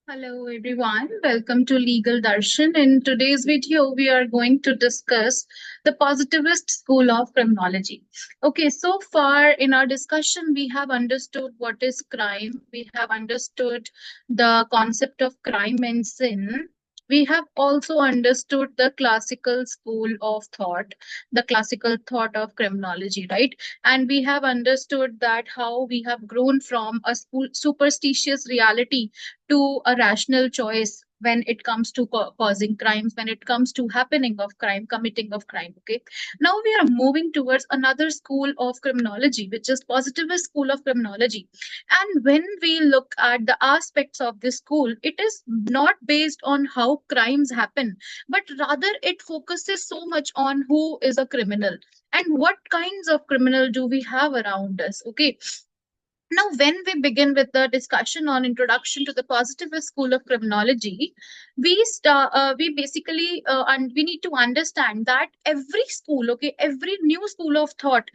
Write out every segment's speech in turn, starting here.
Hello everyone, welcome to Legal Darshan. In today's video, we are going to discuss the Positivist School of Criminology. Okay, so far in our discussion, we have understood what is crime, we have understood the concept of crime and sin. We have also understood the classical school of thought, the classical thought of criminology, right? And we have understood that how we have grown from a superstitious reality to a rational choice when it comes to causing crimes, when it comes to happening of crime, committing of crime. Okay, now we are moving towards another school of criminology, which is positivist school of criminology. And when we look at the aspects of this school, it is not based on how crimes happen, but rather it focuses so much on who is a criminal and what kinds of criminal do we have around us. Okay, now, when we begin with the discussion on introduction to the positivist school of criminology, we basically and we need to understand that every school, okay, every new school of thought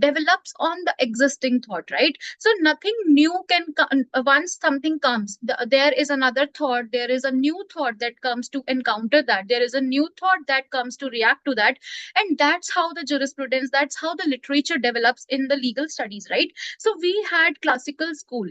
develops on the existing thought, right? So nothing new can come once something comes. There is another thought. There is a new thought that comes to encounter that. There is a new thought that comes to react to that, and that's how the jurisprudence, that's how the literature develops in the legal studies, right? So we had classical school.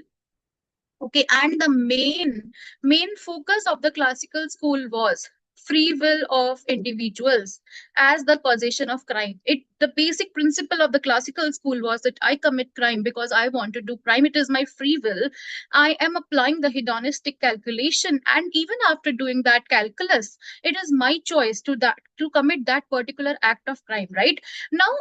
Okay, and the main focus of the classical school was free will of individuals as the causation of crime. It the basic principle of the classical school was that I commit crime because I want to do crime. It is my free will. I am applying the hedonistic calculation, and even after doing that calculus, it is my choice to commit that particular act of crime. Right now,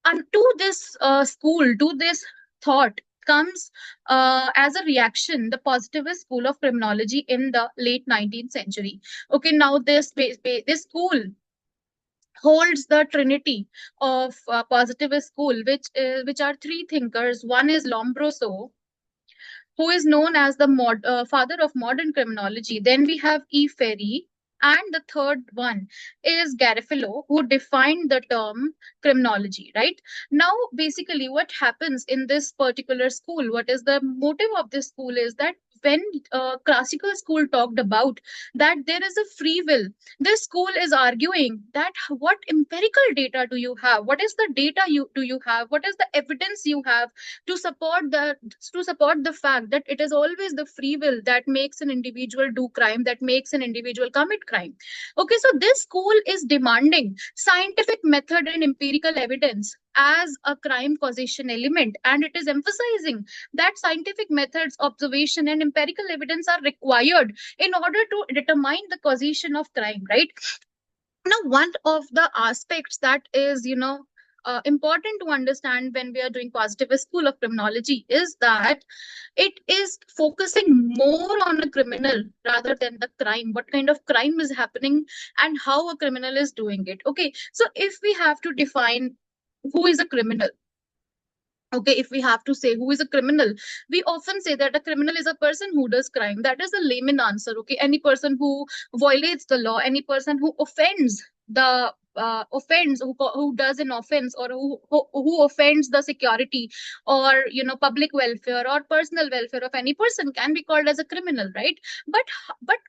and to this school, to this thought comes as a reaction the positivist school of criminology in the late 19th century. Okay, now this school holds the trinity of positivist school, which are three thinkers. One is Lombroso, who is known as the father of modern criminology. Then we have Ferri, and the third one is Garafalo, who defined the term criminology. Right now, basically, what happens in this particular school? What is the motive of this school? Is that when classical school talked about that there is a free will, this school is arguing that what empirical data do you have? What is the data you do you have? What is the evidence you have to support the fact that it is always the free will that makes an individual do crime, that makes an individual commit crime. Okay, so this school is demanding scientific method and empirical evidence as a crime causation element, and it is emphasizing that scientific methods, observation, and empirical evidence are required in order to determine the causation of crime. Right now, one of the aspects that is important to understand when we are doing positivist school of criminology is that it is focusing more on a criminal rather than the crime, what kind of crime is happening and how a criminal is doing it. Okay, so if we have to define who is a criminal, okay, if we have to say who is a criminal, we often say that a criminal is a person who does crime. That is a layman answer. Okay, any person who violates the law, any person who offends the who does an offense, or who offends the security or public welfare or personal welfare of any person can be called as a criminal, right? But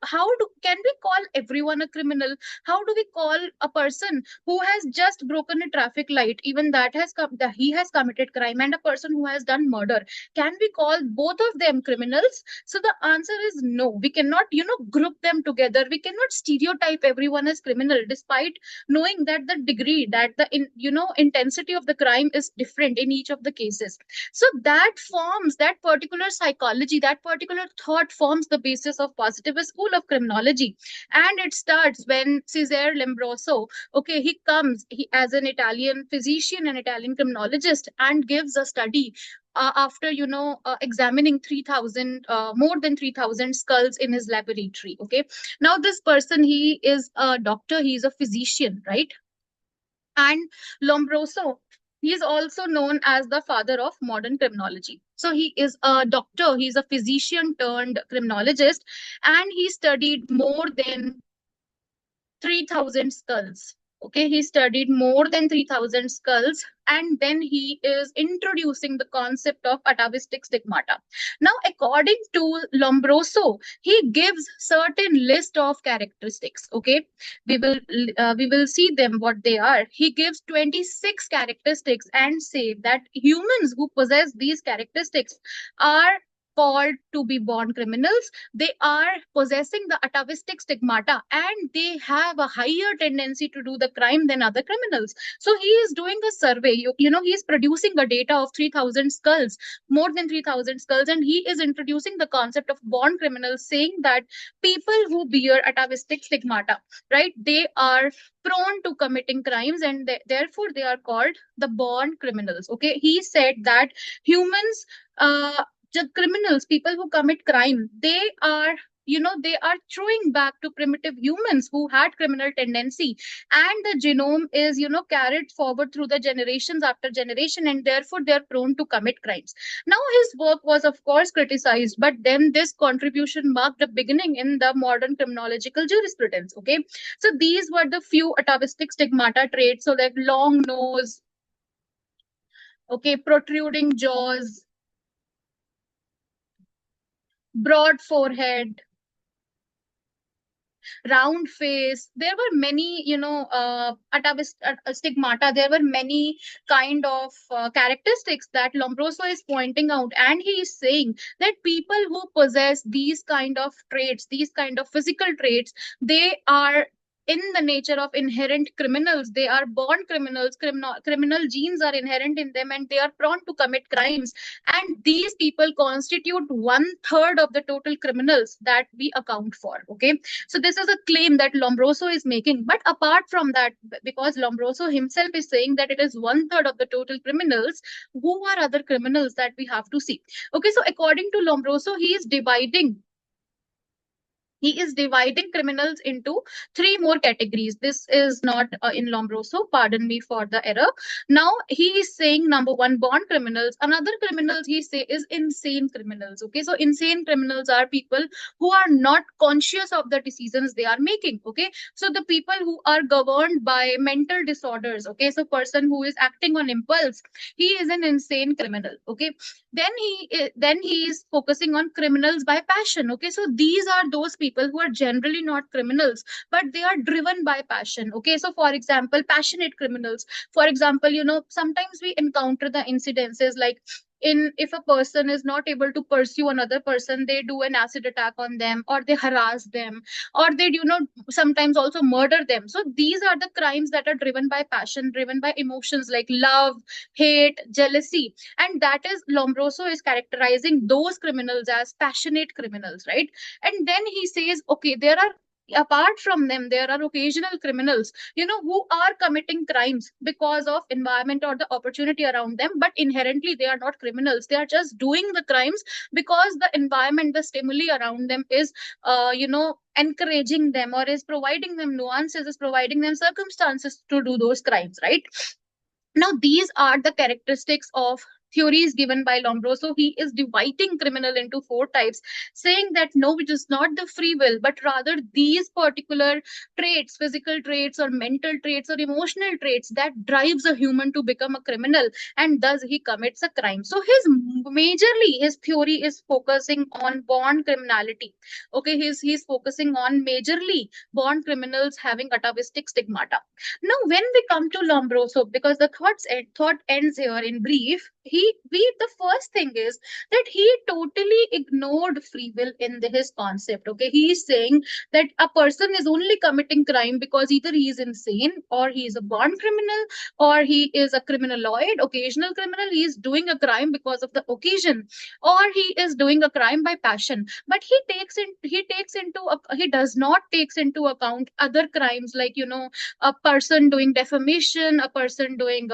how can we call everyone a criminal? How do we call a person who has just broken a traffic light, even that he has committed crime, and a person who has done murder, can we call both of them criminals? So the answer is no. We cannot group them together. We cannot stereotype everyone as criminal, despite knowing that the degree, that the intensity of the crime is different in each of the cases. So that particular psychology, that particular thought forms the basis of positivist school of criminology. And it starts when Cesare Lombroso, okay, he as an Italian physician and Italian criminologist, and gives a study after examining 3000 more than 3000 skulls in his laboratory. Okay, now this person, he is a doctor, he is a physician, right? And Lombroso, he is also known as the father of modern criminology. So he is a doctor, he's a physician turned criminologist, and he studied more than 3000 skulls. Okay, he studied more than 3,000 skulls, and then he is introducing the concept of atavistic stigmata. Now, according to Lombroso, he gives certain list of characteristics. Okay, we will see them what they are. He gives 26 characteristics and say that humans who possess these characteristics are called to be born criminals. They are possessing the atavistic stigmata, and they have a higher tendency to do the crime than other criminals. So he is doing a survey. He is producing a data of 3,000 skulls, more than 3,000 skulls, and he is introducing the concept of born criminals, saying that people who bear atavistic stigmata, right, they are prone to committing crimes, and therefore they are called the born criminals. Okay, he said that humans, the criminals, people who commit crime, they are throwing back to primitive humans who had criminal tendency, and the genome is carried forward through the generations after generation, and therefore they are prone to commit crimes. Now his work was of course criticized, but then this contribution marked a beginning in the modern criminological jurisprudence. Okay, so these were the few atavistic stigmata traits, so like long nose, okay, protruding jaws, broad forehead, round face. There were many, stigmata. There were many kind of characteristics that Lombroso is pointing out, and he is saying that people who possess these kind of traits, these kind of physical traits, they are in the nature of inherent criminals. They are born criminals. Criminal genes are inherent in them, and they are prone to commit crimes. And these people constitute 1/3 of the total criminals that we account for. Okay, so this is a claim that Lombroso is making. But apart from that, because Lombroso himself is saying that it is 1/3 of the total criminals, who are other criminals that we have to see? Okay, so according to Lombroso, he is dividing criminals into three more categories. This is not in Lombroso. Pardon me for the error. Now he is saying number one, born criminals. Another criminals he say is insane criminals. Okay, so insane criminals are people who are not conscious of the decisions they are making. Okay, so the people who are governed by mental disorders. Okay, so person who is acting on impulse, he is an insane criminal. Okay, then he is focusing on criminals by passion. Okay, so these are those people who are generally not criminals, but they are driven by passion. Okay, so for example, passionate criminals. For example, sometimes we encounter the incidences like, in if a person is not able to pursue another person, they do an acid attack on them, or they harass them, or they sometimes also murder them. So these are the crimes that are driven by passion, driven by emotions like love, hate, jealousy. And that is, Lombroso is characterizing those criminals as passionate criminals, right? And then he says, okay, apart from them, there are occasional criminals, who are committing crimes because of environment or the opportunity around them, but inherently they are not criminals. They are just doing the crimes because the environment, the stimuli around them is encouraging them, or is providing them nuances, is providing them circumstances to do those crimes, right? Now, these are the characteristics of theories given by Lombroso. He is dividing criminal into four types, saying that no, it is not the free will, but rather these particular traits, physical traits or mental traits or emotional traits, that drives a human to become a criminal, and thus he commits a crime. So his theory is focusing on born criminality. Okay, he's focusing on majorly born criminals having atavistic stigmata. Now, when we come to Lombroso, because the thought ends here in brief, the first thing is that he totally ignored free will in his concept. Okay, he is saying that a person is only committing crime because either he is insane, or he is a born criminal, or he is a criminaloid, occasional criminal. He is doing a crime because of the occasion, or he is doing a crime by passion. But he does not takes into account other crimes, like a person doing defamation, a person doing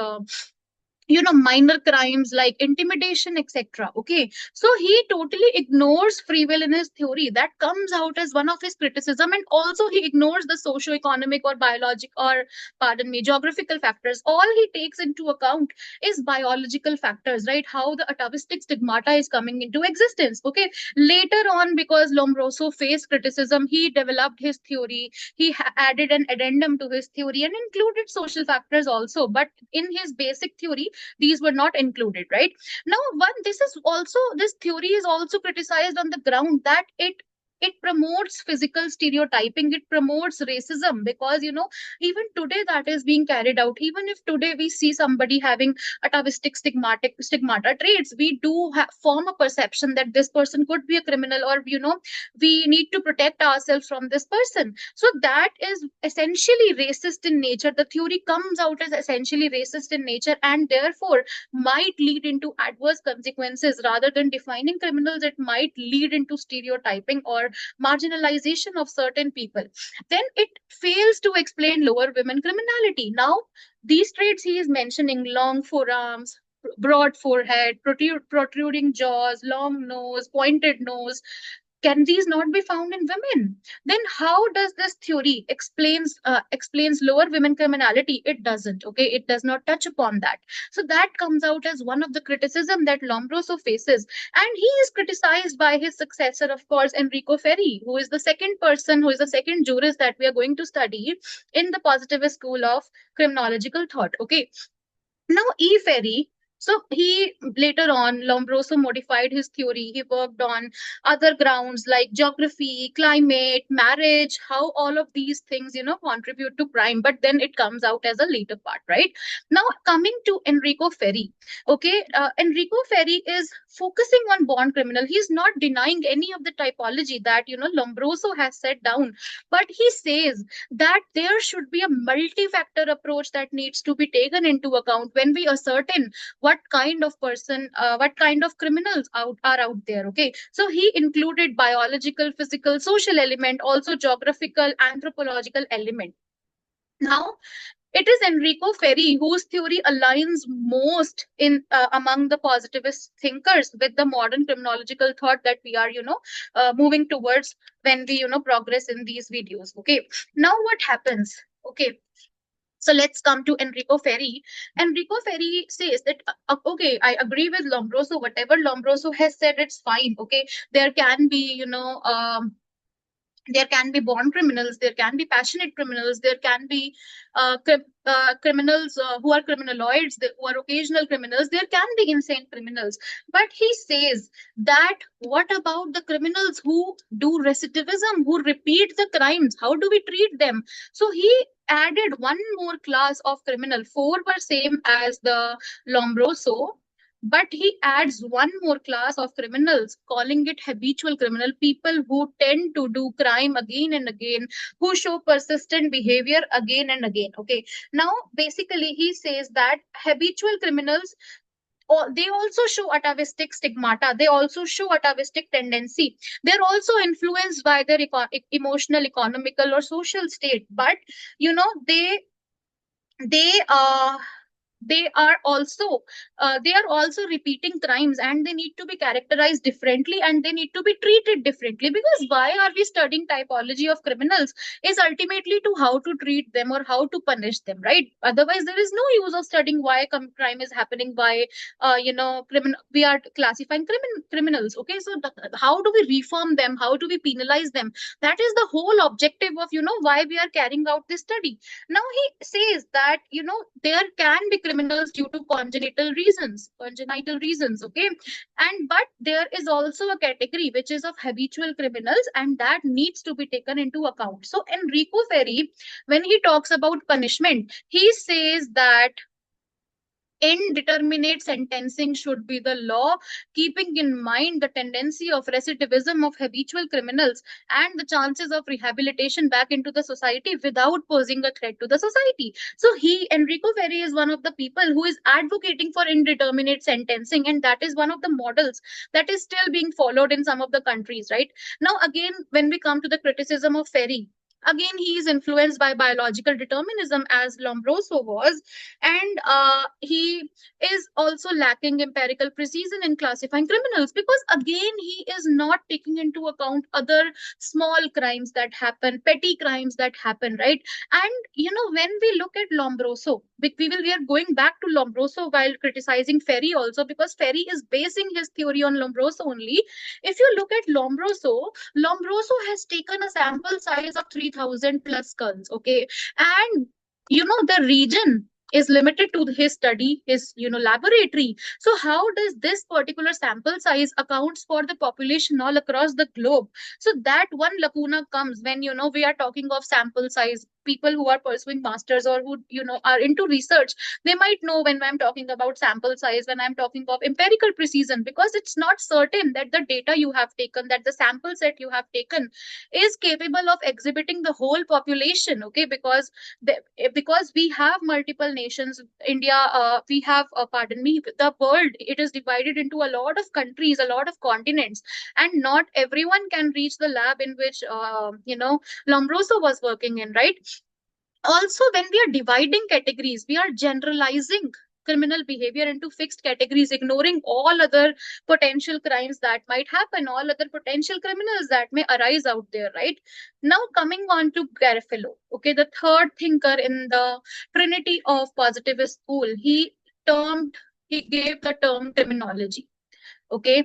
minor crimes like intimidation, etc. Okay, so he totally ignores free will in his theory. That comes out as one of his criticism. And also he ignores the socio-economic or biologic, or pardon me, geographical factors. All he takes into account is biological factors, right? How the atavistic stigmata is coming into existence. Okay, later on, because Lombroso faced criticism, he developed his theory. He added an addendum to his theory and included social factors also, but in his basic theory these were not included. Right now, this theory is also criticized on the ground that it promotes physical stereotyping, it promotes racism, because even today that is being carried out. Even if today we see somebody having atavistic stigmata traits, we do form a perception that this person could be a criminal, or we need to protect ourselves from this person. So that is essentially racist in nature. The theory comes out as essentially racist in nature, and therefore might lead into adverse consequences. Rather than defining criminals, it might lead into stereotyping or marginalization of certain people. Then it fails to explain lower women criminality. Now, these traits he is mentioning: long forearms, broad forehead, protruding jaws, long nose, pointed nose, can these not be found in women? Then how does this theory explains lower women criminality? It doesn't. Okay, it does not touch upon that. So that comes out as one of the criticism that Lombroso faces, and he is criticized by his successor, of course, Enrico Ferri, who is the second person, who is the second jurist that we are going to study in the positivist school of criminological thought. Okay, now, E. Ferry, so he later on, Lombroso modified his theory. He worked on other grounds like geography, climate, marriage, how all of these things, contribute to crime. But then it comes out as a later part, right? Now, coming to Enrico Ferri, okay, Enrico Ferri is focusing on born criminal. He's not denying any of the typology that, Lombroso has set down, but he says that there should be a multi-factor approach that needs to be taken into account when we ascertain what kind of person, what kind of criminals are out there. Okay, so he included biological, physical, social element, also geographical, anthropological element. Now, it is Enrico Ferri whose theory aligns most in among the positivist thinkers with the modern criminological thought that we are, moving towards when we, progress in these videos. Okay, now what happens? Okay, so let's come to Enrico Ferri. Enrico Ferri says that, okay, I agree with Lombroso. Whatever Lombroso has said, it's fine. Okay, there can be, there can be born criminals, there can be passionate criminals, there can be criminals who are criminaloids, who are occasional criminals, there can be insane criminals. But he says that what about the criminals who do recidivism, who repeat the crimes? How do we treat them? So he added one more class of criminal. Four were same as the Lombroso, but he adds one more class of criminals, calling it habitual criminal, people who tend to do crime again and again, who show persistent behavior again and again. Okay, now basically he says that habitual criminals, they also show atavistic stigmata, they also show atavistic tendency, they're also influenced by their emotional, economical, or social state. But they they are also they are also repeating crimes, and they need to be characterized differently, and they need to be treated differently. Because why are we studying typology of criminals is ultimately to how to treat them or how to punish them, right? Otherwise there is no use of studying why crime is happening, why we are classifying criminals. Okay, so how do we reform them, how do we penalize them? That is the whole objective of why we are carrying out this study. Now he says that there can be criminals due to congenital reasons. Okay, and but there is also a category which is of habitual criminals, and that needs to be taken into account. So Enrico Ferri, when he talks about punishment, he says that indeterminate sentencing should be the law, keeping in mind the tendency of recidivism of habitual criminals and the chances of rehabilitation back into the society without posing a threat to the society. So Enrico Ferri, is one of the people who is advocating for indeterminate sentencing, and that is one of the models that is still being followed in some of the countries. Right now, again, when we come to the criticism of Ferri, Again, he is influenced by biological determinism, as Lombroso was, and he is also lacking empirical precision in classifying criminals, because again he is not taking into account other small crimes that happen, petty crimes that happen, right? And when we look at Lombroso, we are going back to Lombroso while criticizing Ferri also, because Ferri is basing his theory on Lombroso only. If you look at Lombroso has taken a sample size of 3,000 plus skulls, okay? And the region is limited to his study, his laboratory. So how does this particular sample size accounts for the population all across the globe? So that one lacuna comes when we are talking of sample size. People who are pursuing masters, or who are into research, they might know when I'm talking about sample size, when I'm talking of empirical precision, because it's not certain that the data you have taken, that the sample set you have taken is capable of exhibiting the whole population, okay? Because we have multiple nations. India, we have, pardon me, the world, it is divided into a lot of countries, a lot of continents, and not everyone can reach the lab in which Lombroso was working in, right? Also, when we are dividing categories, we are generalizing criminal behavior into fixed categories, ignoring all other potential crimes that might happen, all other potential criminals that may arise out there, right? Now, coming on to Garofalo, okay, the third thinker in the trinity of positivist school, he gave the term criminology, okay?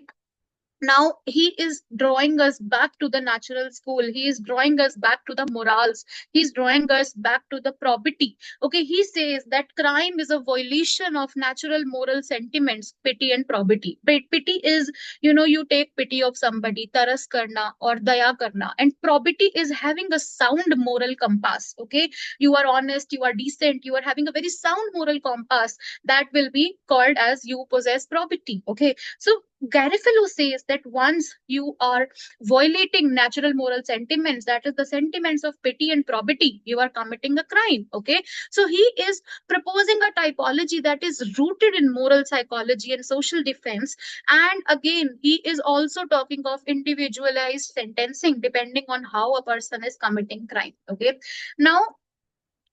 Now he is drawing us back to the natural school. He is drawing us back to the morals. He's drawing us back to the probity. Okay, he says that crime is a violation of natural moral sentiments, pity and probity. Pity is, you take pity of somebody, taras karna or daya karna, and probity is having a sound moral compass. Okay, you are honest, you are decent, you are having a very sound moral compass, that will be called as you possess probity. Okay, so Garofalo says that once you are violating natural moral sentiments, that is the sentiments of pity and probity, you are committing a crime. Okay, so he is proposing a typology that is rooted in moral psychology and social defense. And again, he is also talking of individualized sentencing depending on how a person is committing crime. Okay, now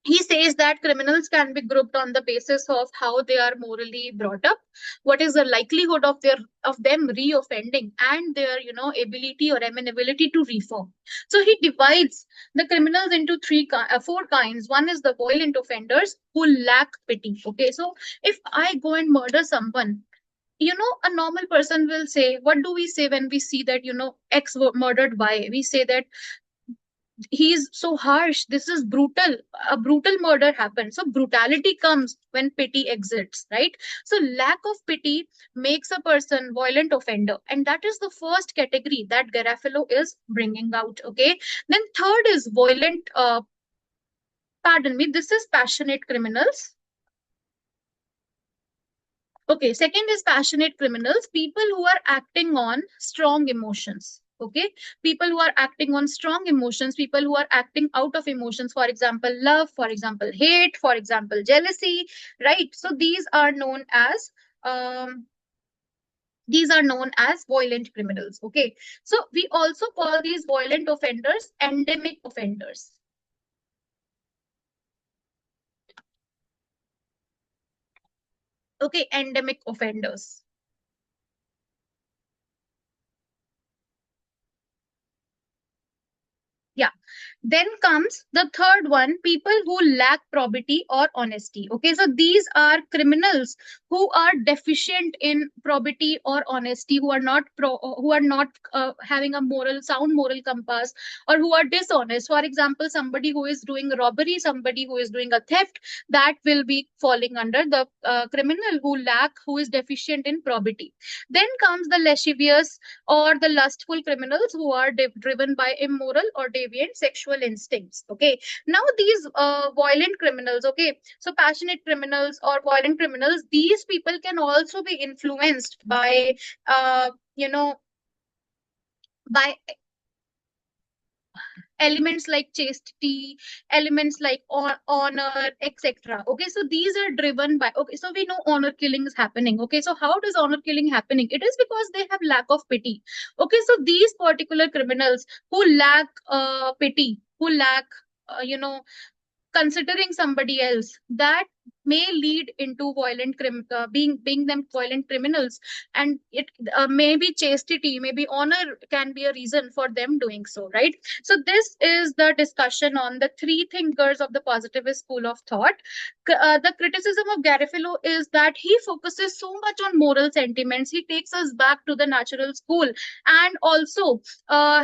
he says that criminals can be grouped on the basis of how they are morally brought up, what is the likelihood of them reoffending, and their ability or amenability to reform. So he divides the criminals into four kinds. One is the violent offenders who lack pity. Okay, so if I go and murder someone, a normal person will say, what do we say when we see that X murdered Y? We say that he's so harsh, this is brutal, a brutal murder happened. So brutality comes when pity exists, right? So lack of pity makes a person violent offender, and that is the first category that Garofalo is bringing out. Okay, then third is violent, pardon me, this is passionate criminals. Okay, second is passionate criminals, people who are acting on strong emotions. Okay, people who are acting on strong emotions, people who are acting out of emotions, for example, love, for example, hate, for example, jealousy, right? So these are known as violent criminals. Okay, so we also call these violent offenders endemic offenders. Okay, endemic offenders. Yeah. Then comes the third one, people who lack probity or honesty. Okay, so these are criminals who are deficient in probity or honesty, who are not having a sound moral compass, or who are dishonest. For example, somebody who is doing robbery, somebody who is doing a theft, that will be falling under the criminal who is deficient in probity. Then comes the lascivious or the lustful criminals who are driven by immoral or deviant sexual instincts. Okay, now these violent criminals, okay, so passionate criminals or violent criminals, these people can also be influenced by uh, you know by elements like chastity, elements like honor, etc. Okay, so these are driven by, okay, so we know honor killing is happening. Okay, so how does honor killing happening? It is because they have lack of pity. Okay, so these particular criminals who lack pity, who lack considering somebody else, that may lead into being them violent criminals. And it maybe chastity, maybe honor can be a reason for them doing so, right? So this is the discussion on the three thinkers of the positivist school of thought. The criticism of Garofalo is that he focuses so much on moral sentiments. He takes us back to the natural school, and also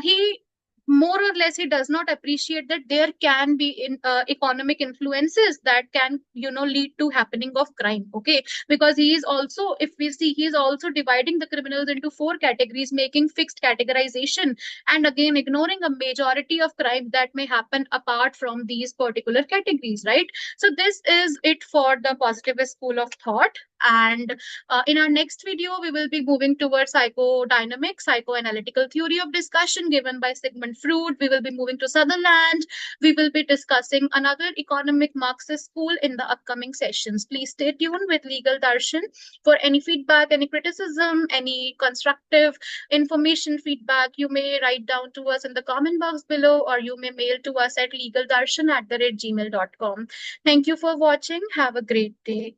he more or less he does not appreciate that there can be economic influences that can lead to happening of crime. Okay, because he is also, if we see, he is also dividing the criminals into four categories, making fixed categorization, and again ignoring a majority of crime that may happen apart from these particular categories, right? So this is it for the positivist school of thought. And in our next video, we will be moving towards psychodynamic, psychoanalytical theory of discussion given by Sigmund Freud. We will be moving to Sutherland. We will be discussing another economic Marxist school in the upcoming sessions. Please stay tuned with Legal Darshan. For any feedback, any criticism, any constructive information feedback, you may write down to us in the comment box below, or you may mail to us at legaldarshan@gmail.com. Thank you for watching. Have a great day.